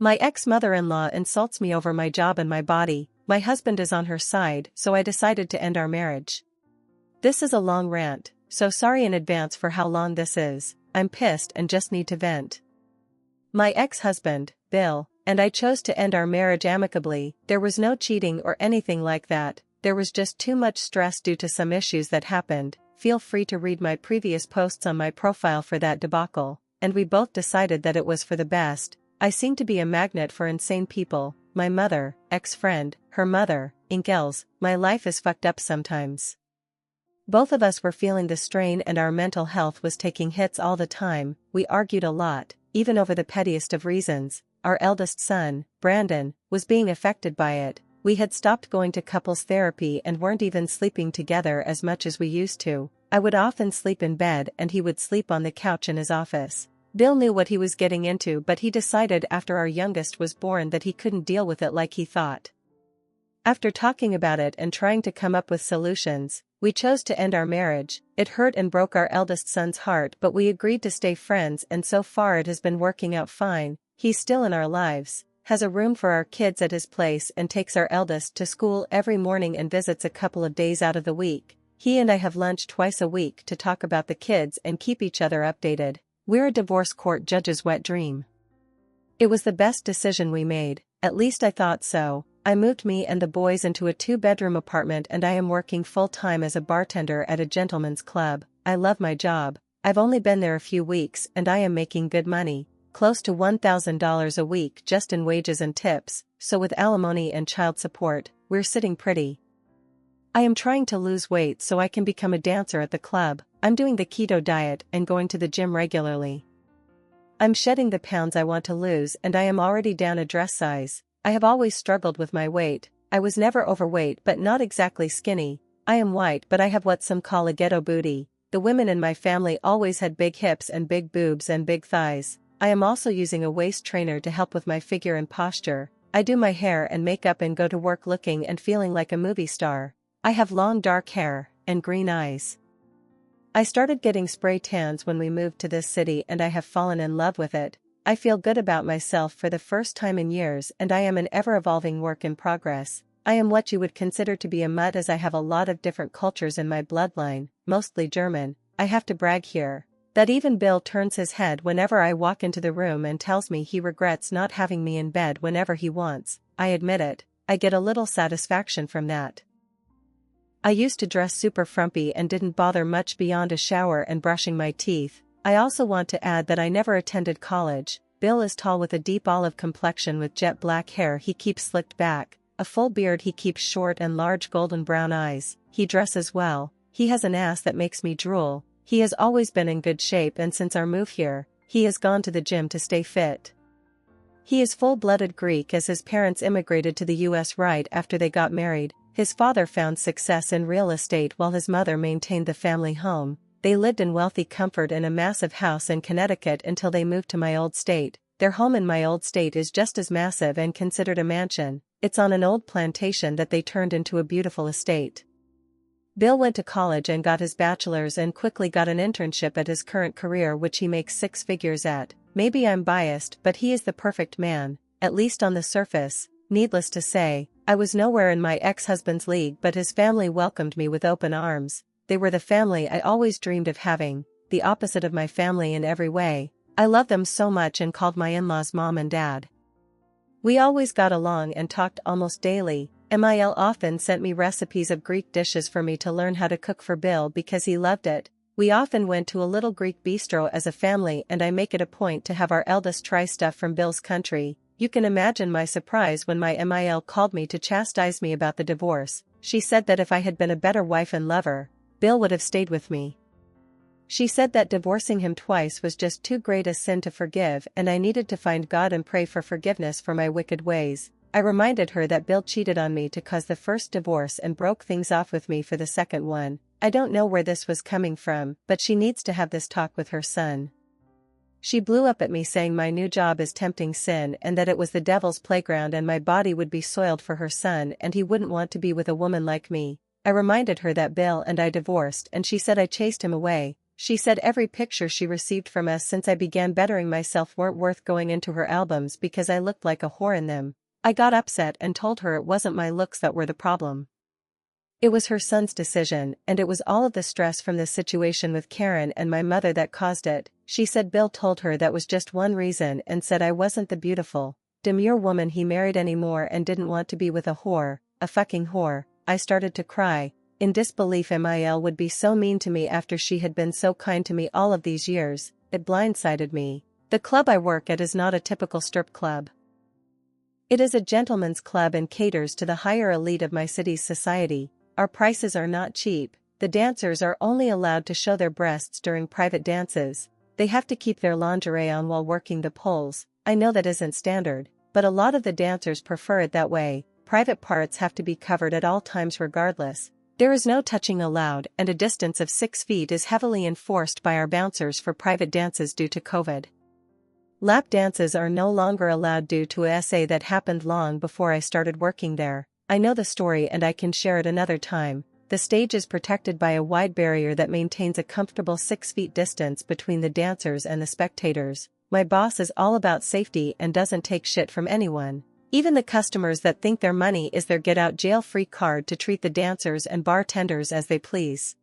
My ex-mother-in-law insults me over my job and my body. My husband is on her side, so I decided to end our marriage. This is a long rant, so sorry in advance for how long this is. I'm pissed and just need to vent. My ex-husband, Bill, and I chose to end our marriage amicably. There was no cheating or anything like that. There was just too much stress due to some issues that happened. Feel free to read my previous posts on my profile for that debacle. And we both decided that it was for the best. I seem to be a magnet for insane people. My mother, ex-friend, her mother, Inkels. My life is fucked up sometimes. Both of us were feeling the strain and our mental health was taking hits all the time. We argued a lot, even over the pettiest of reasons. Our eldest son, Brandon, was being affected by it. We had stopped going to couples therapy and weren't even sleeping together as much as we used to. I would often sleep in bed and he would sleep on the couch in his office. Bill knew what he was getting into, but he decided after our youngest was born that he couldn't deal with it like he thought. After talking about it and trying to come up with solutions, we chose to end our marriage. It hurt and broke our eldest son's heart, but we agreed to stay friends, and so far it has been working out fine. He's still in our lives, has a room for our kids at his place, and takes our eldest to school every morning and visits a couple of days out of the week. He and I have lunch twice a week to talk about the kids and keep each other updated. We're a divorce court judge's wet dream. It was the best decision we made, at least I thought so. I moved me and the boys into a 2-bedroom apartment and I am working full-time as a bartender at a gentleman's club. I love my job. I've only been there a few weeks and I am making good money, close to $1,000 a week just in wages and tips, so with alimony and child support, we're sitting pretty. I am trying to lose weight so I can become a dancer at the club. I'm doing the keto diet and going to the gym regularly. I'm shedding the pounds I want to lose and I am already down a dress size. I have always struggled with my weight. I was never overweight but not exactly skinny. I am white but I have what some call a ghetto booty. The women in my family always had big hips and big boobs and big thighs. I am also using a waist trainer to help with my figure and posture. I do my hair and makeup and go to work looking and feeling like a movie star. I have long dark hair and green eyes. I started getting spray tans when we moved to this city and I have fallen in love with it. I feel good about myself for the first time in years and I am an ever-evolving work in progress. I am what you would consider to be a mutt as I have a lot of different cultures in my bloodline, mostly German. I have to brag here that even Bill turns his head whenever I walk into the room and tells me he regrets not having me in bed whenever he wants. I admit it, I get a little satisfaction from that. I used to dress super frumpy and didn't bother much beyond a shower and brushing my teeth. I also want to add that I never attended college. Bill is tall with a deep olive complexion with jet black hair he keeps slicked back, a full beard he keeps short and large golden brown eyes. He dresses well, he has an ass that makes me drool. He has always been in good shape and since our move here, he has gone to the gym to stay fit. He is full-blooded Greek as his parents immigrated to the US right after they got married. His father found success in real estate while his mother maintained the family home. They lived in wealthy comfort in a massive house in Connecticut until they moved to my old state. Their home in my old state is just as massive and considered a mansion. It's on an old plantation that they turned into a beautiful estate. Bill went to college and got his bachelor's and quickly got an internship at his current career which he makes 6 figures at. Maybe I'm biased but he is the perfect man, at least on the surface. Needless to say, I was nowhere in my ex-husband's league but his family welcomed me with open arms. They were the family I always dreamed of having, the opposite of my family in every way. I love them so much and called my in-laws mom and dad. We always got along and talked almost daily. Mil often sent me recipes of Greek dishes for me to learn how to cook for Bill because he loved it. We often went to a little Greek bistro as a family and I make it a point to have our eldest try stuff from Bill's country. You can imagine my surprise when my Mil called me to chastise me about the divorce. She said that if I had been a better wife and lover, Bill would have stayed with me. She said that divorcing him twice was just too great a sin to forgive and I needed to find God and pray for forgiveness for my wicked ways. I reminded her that Bill cheated on me to cause the first divorce and broke things off with me for the second one. I don't know where this was coming from, but she needs to have this talk with her son. She blew up at me saying my new job is tempting sin and that it was the devil's playground and my body would be soiled for her son and he wouldn't want to be with a woman like me. I reminded her that Bill and I divorced and she said I chased him away. She said every picture she received from us since I began bettering myself weren't worth going into her albums because I looked like a whore in them. I got upset and told her it wasn't my looks that were the problem. It was her son's decision, and it was all of the stress from the situation with Karen and my mother that caused it. She said Bill told her that was just one reason and said I wasn't the beautiful, demure woman he married anymore and didn't want to be with a whore, a fucking whore. I started to cry, in disbelief Mil would be so mean to me after she had been so kind to me all of these years. It blindsided me. The club I work at is not a typical strip club. It is a gentleman's club and caters to the higher elite of my city's society. Our prices are not cheap. The dancers are only allowed to show their breasts during private dances. They have to keep their lingerie on while working the poles. I know that isn't standard, but a lot of the dancers prefer it that way. Private parts have to be covered at all times regardless. There is no touching allowed, and a distance of 6 feet is heavily enforced by our bouncers for private dances due to COVID. Lap dances are no longer allowed due to a SA that happened long before I started working there. I know the story and I can share it another time. The stage is protected by a wide barrier that maintains a comfortable 6 feet distance between the dancers and the spectators. My boss is all about safety and doesn't take shit from anyone. Even the customers that think their money is their get-out-jail-free card to treat the dancers and bartenders as they please.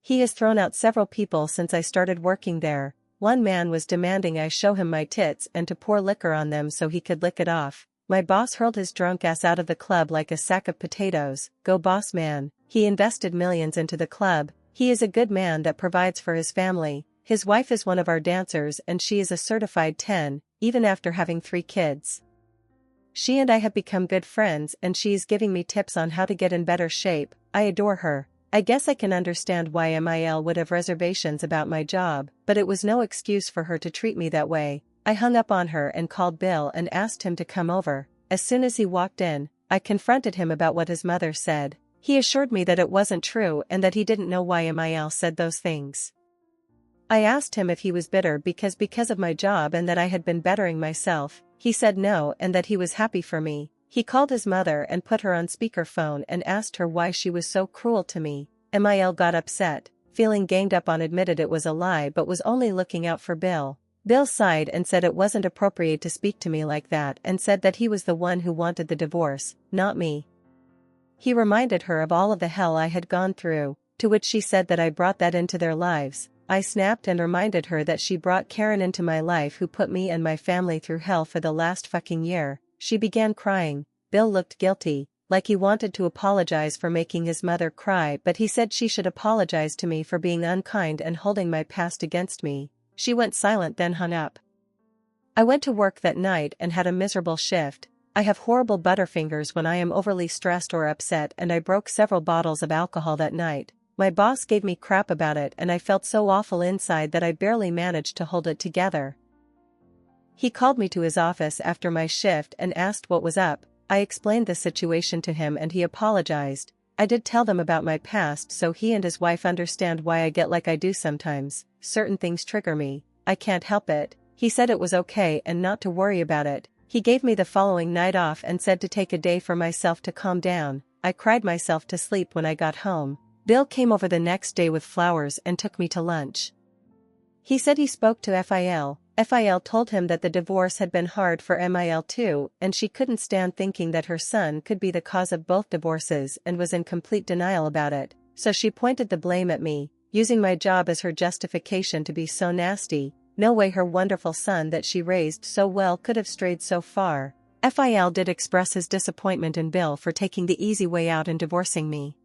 He has thrown out several people since I started working there. One man was demanding I show him my tits and to pour liquor on them so he could lick it off. My boss hurled his drunk ass out of the club like a sack of potatoes. Go boss man. He invested millions into the club. He is a good man that provides for his family. His wife is one of our dancers and she is a certified 10, even after having 3 kids. She and I have become good friends and she is giving me tips on how to get in better shape. I adore her. I guess I can understand why Mil would have reservations about my job, but it was no excuse for her to treat me that way. I hung up on her and called Bill and asked him to come over. As soon as he walked in, I confronted him about what his mother said. He assured me that it wasn't true and that he didn't know why Mil said those things. I asked him if he was bitter because of my job and that I had been bettering myself. He said no and that he was happy for me. He called his mother and put her on speakerphone and asked her why she was so cruel to me. Mil got upset, feeling ganged up on, admitted it was a lie but was only looking out for Bill. Bill sighed and said it wasn't appropriate to speak to me like that and said that he was the one who wanted the divorce, not me. He reminded her of all of the hell I had gone through, to which she said that I brought that into their lives. I snapped and reminded her that she brought Karen into my life who put me and my family through hell for the last fucking year. She began crying. Bill looked guilty, like he wanted to apologize for making his mother cry, but he said she should apologize to me for being unkind and holding my past against me. She went silent then hung up. I went to work that night and had a miserable shift. I have horrible butterfingers when I am overly stressed or upset and I broke several bottles of alcohol that night. My boss gave me crap about it and I felt so awful inside that I barely managed to hold it together. He called me to his office after my shift and asked what was up. I explained the situation to him and he apologized. I did tell them about my past so he and his wife understand why I get like I do sometimes. Certain things trigger me. I can't help it. He said it was okay and not to worry about it. He gave me the following night off and said to take a day for myself to calm down. I cried myself to sleep when I got home. Bill came over the next day with flowers and took me to lunch. He said he spoke to FIL. FIL told him that the divorce had been hard for Mil too, and she couldn't stand thinking that her son could be the cause of both divorces and was in complete denial about it, so she pointed the blame at me, using my job as her justification to be so nasty. No way her wonderful son that she raised so well could have strayed so far. FIL did express his disappointment in Bill for taking the easy way out and divorcing me,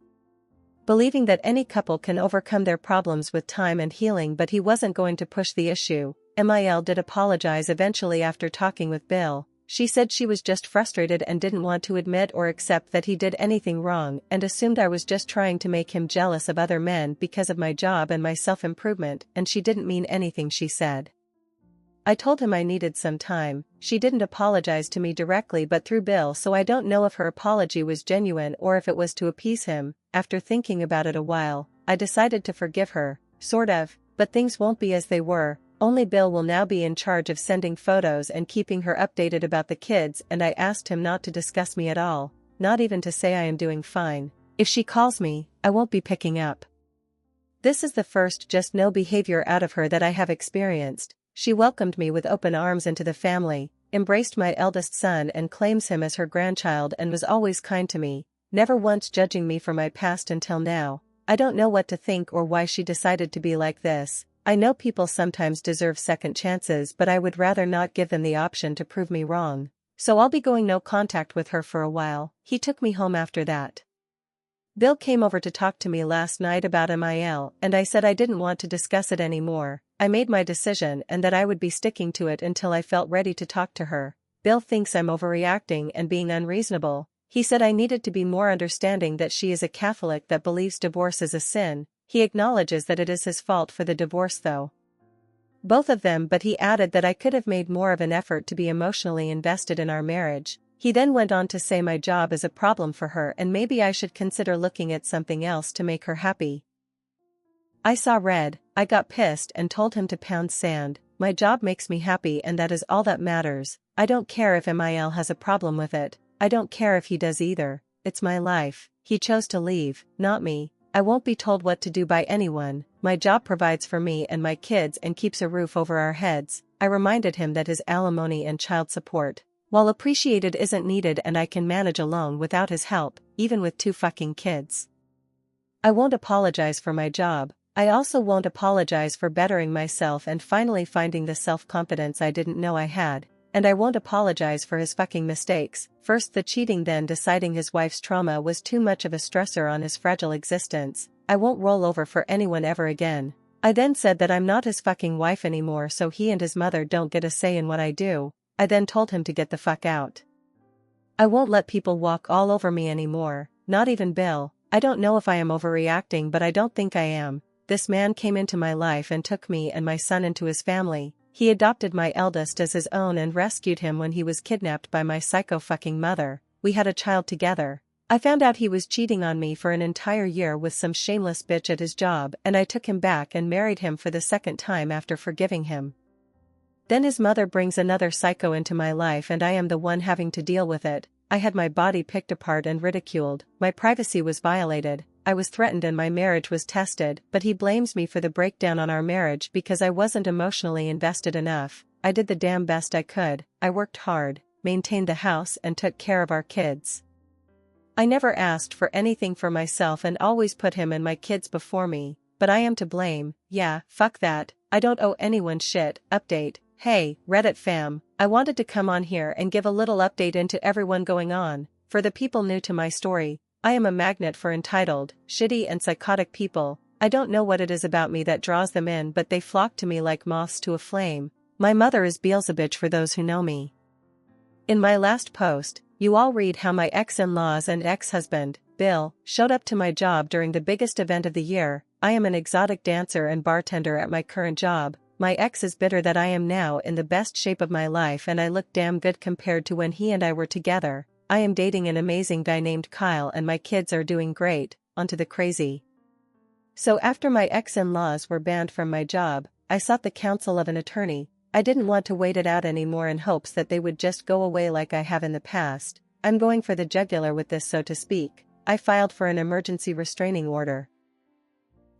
believing that any couple can overcome their problems with time and healing, but he wasn't going to push the issue. Mil did apologize eventually after talking with Bill. She said she was just frustrated and didn't want to admit or accept that he did anything wrong and assumed I was just trying to make him jealous of other men because of my job and my self-improvement, and she didn't mean anything she said. I told him I needed some time. She didn't apologize to me directly but through Bill, so I don't know if her apology was genuine or if it was to appease him. After thinking about it a while, I decided to forgive her, sort of, but things won't be as they were. Only Bill will now be in charge of sending photos and keeping her updated about the kids, and I asked him not to discuss me at all, not even to say I am doing fine. If she calls me, I won't be picking up. This is the first just no behavior out of her that I have experienced. She welcomed me with open arms into the family, embraced my eldest son and claims him as her grandchild and was always kind to me, never once judging me for my past until now. I don't know what to think or why she decided to be like this. I know people sometimes deserve second chances, but I would rather not give them the option to prove me wrong. So I'll be going no contact with her for a while. He took me home after that. Bill came over to talk to me last night about MIL, and I said I didn't want to discuss it anymore. I made my decision and that I would be sticking to it until I felt ready to talk to her. Bill thinks I'm overreacting and being unreasonable. He said I needed to be more understanding that she is a Catholic that believes divorce is a sin. He acknowledges that it is his fault for the divorce though. Both of them, but he added that I could have made more of an effort to be emotionally invested in our marriage. He then went on to say my job is a problem for her and maybe I should consider looking at something else to make her happy. I saw red. I got pissed and told him to pound sand. My job makes me happy and that is all that matters. I don't care if MIL has a problem with it. I don't care if he does either. It's my life. He chose to leave, not me. I won't be told what to do by anyone. My job provides for me and my kids and keeps a roof over our heads. I reminded him that his alimony and child support, while appreciated, isn't needed and I can manage alone without his help, even with 2 fucking kids. I won't apologize for my job. I also won't apologize for bettering myself and finally finding the self-confidence I didn't know I had. And I won't apologize for his fucking mistakes, first the cheating, then deciding his wife's trauma was too much of a stressor on his fragile existence. I won't roll over for anyone ever again. I then said that I'm not his fucking wife anymore, so he and his mother don't get a say in what I do. I then told him to get the fuck out. I won't let people walk all over me anymore, not even Bill. I don't know if I am overreacting, but I don't think I am. This man came into my life and took me and my son into his family. He adopted my eldest as his own and rescued him when he was kidnapped by my psycho-fucking mother. We had a child together. I found out he was cheating on me for an entire year with some shameless bitch at his job, and I took him back and married him for the second time after forgiving him. Then his mother brings another psycho into my life and I am the one having to deal with it. I had my body picked apart and ridiculed. My privacy was violated. I was threatened and my marriage was tested, but he blames me for the breakdown on our marriage because I wasn't emotionally invested enough. I did the damn best I could. I worked hard, maintained the house and took care of our kids. I never asked for anything for myself and always put him and my kids before me, but I am to blame. Yeah, fuck that. I don't owe anyone shit. Update. Hey, Reddit fam, I wanted to come on here and give a little update into everyone going on. For the people new to my story, I am a magnet for entitled, shitty and psychotic people. I don't know what it is about me that draws them in, but they flock to me like moths to a flame. My mother is Beelzebub for those who know me. In my last post, you all read how my ex-in-laws and ex-husband, Bill, showed up to my job during the biggest event of the year. I am an exotic dancer and bartender at my current job. My ex is bitter that I am now in the best shape of my life and I look damn good compared to when he and I were together. I am dating an amazing guy named Kyle and my kids are doing great. Onto the crazy. So after my ex-in-laws were banned from my job, I sought the counsel of an attorney. I didn't want to wait it out anymore in hopes that they would just go away like I have in the past. I'm going for the jugular with this, so to speak. I filed for an emergency restraining order,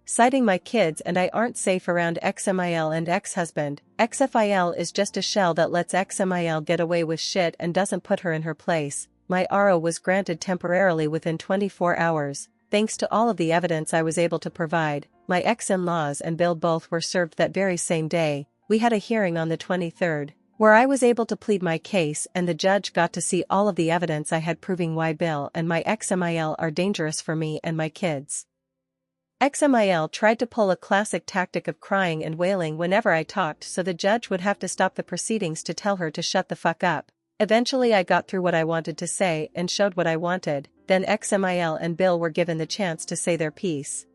citing my kids and I aren't safe around ex-MIL and ex-husband. Ex-FIL is just a shell that lets ex-MIL get away with shit and doesn't put her in her place. My RO was granted temporarily within 24 hours, thanks to all of the evidence I was able to provide. My ex-in-laws and Bill both were served that very same day. We had a hearing on the 23rd, where I was able to plead my case and the judge got to see all of the evidence I had proving why Bill and my ex-MIL are dangerous for me and my kids. Ex-MIL tried to pull a classic tactic of crying and wailing whenever I talked, so the judge would have to stop the proceedings to tell her to shut the fuck up. Eventually I got through what I wanted to say and showed what I wanted, then ex-MIL and Bill were given the chance to say their piece.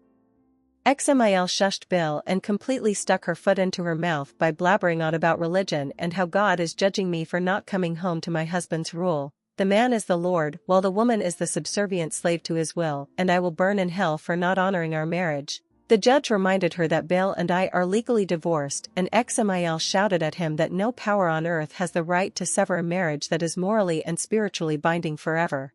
Ex-MIL shushed Bill and completely stuck her foot into her mouth by blabbering on about religion and how God is judging me for not coming home to my husband's rule. The man is the Lord, while the woman is the subservient slave to his will, and I will burn in hell for not honoring our marriage. The judge reminded her that Bill and I are legally divorced, and ex-MIL shouted at him that no power on earth has the right to sever a marriage that is morally and spiritually binding forever.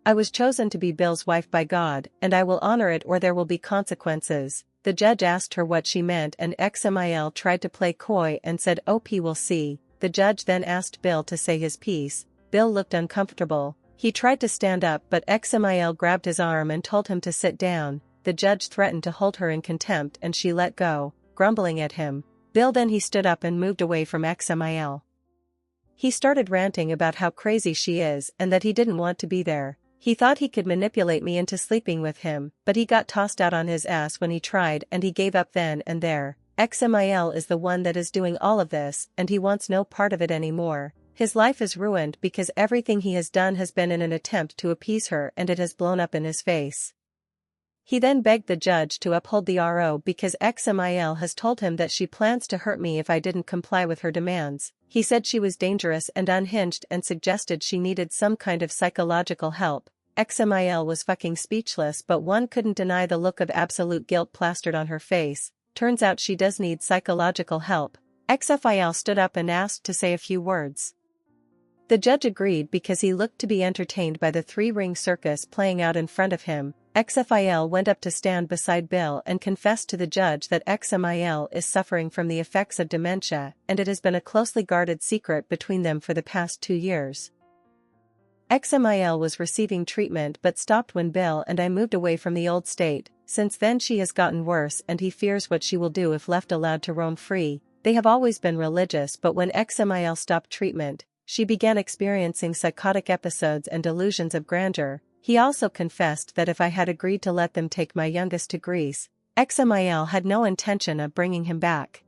I was chosen to be Bill's wife by God, and I will honor it or there will be consequences. The judge asked her what she meant and XMIL tried to play coy and said OP will see. The judge then asked Bill to say his piece. Bill looked uncomfortable. He tried to stand up but XMIL grabbed his arm and told him to sit down. The judge threatened to hold her in contempt and she let go, grumbling at him. Bill then he stood up and moved away from XMIL. He started ranting about how crazy she is and that he didn't want to be there. He thought he could manipulate me into sleeping with him, but he got tossed out on his ass when he tried and he gave up then and there. XMIL is the one that is doing all of this and he wants no part of it anymore. His life is ruined because everything he has done has been in an attempt to appease her and it has blown up in his face. He then begged the judge to uphold the RO because XMIL has told him that she plans to hurt me if I didn't comply with her demands. He said she was dangerous and unhinged and suggested she needed some kind of psychological help. XMIL was fucking speechless but one couldn't deny the look of absolute guilt plastered on her face. Turns out she does need psychological help. XFIL stood up and asked to say a few words. The judge agreed because he looked to be entertained by the three-ring circus playing out in front of him. XFIL went up to stand beside Bill and confessed to the judge that XMIL is suffering from the effects of dementia and it has been a closely guarded secret between them for the past 2 years. XMIL was receiving treatment but stopped when Bill and I moved away from the old state. Since then she has gotten worse and he fears what she will do if left allowed to roam free. They have always been religious but when XMIL stopped treatment, she began experiencing psychotic episodes and delusions of grandeur. He also confessed that if I had agreed to let them take my youngest to Greece, XMIL had no intention of bringing him back.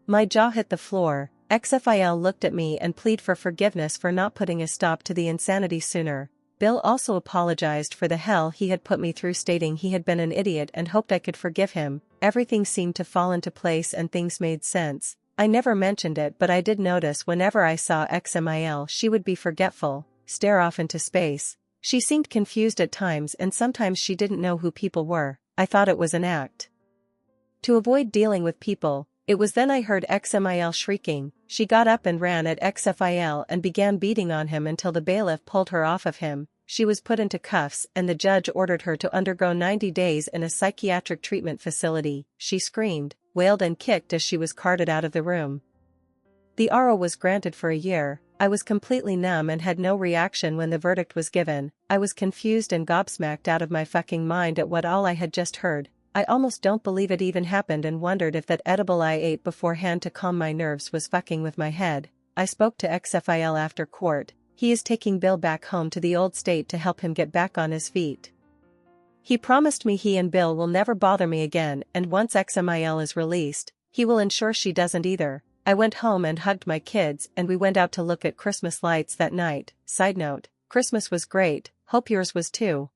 My jaw hit the floor. XFIL looked at me and pleaded for forgiveness for not putting a stop to the insanity sooner. Bill also apologized for the hell he had put me through, stating he had been an idiot and hoped I could forgive him. Everything seemed to fall into place and things made sense. I never mentioned it but I did notice whenever I saw XMIL she would be forgetful, stare off into space. She seemed confused at times and sometimes she didn't know who people were. I thought it was an act to avoid dealing with people. It was then I heard XMIL shrieking. She got up and ran at XFIL and began beating on him until the bailiff pulled her off of him. She was put into cuffs and the judge ordered her to undergo 90 days in a psychiatric treatment facility. She screamed, wailed and kicked as she was carted out of the room. The RO was granted for a year. I was completely numb and had no reaction when the verdict was given. I was confused and gobsmacked out of my fucking mind at what all I had just heard. I almost don't believe it even happened and wondered if that edible I ate beforehand to calm my nerves was fucking with my head. I spoke to XFIL after court. He is taking Bill back home to the old state to help him get back on his feet. He promised me he and Bill will never bother me again and once XMIL is released, he will ensure she doesn't either. I went home and hugged my kids and we went out to look at Christmas lights that night. Side note, Christmas was great, hope yours was too.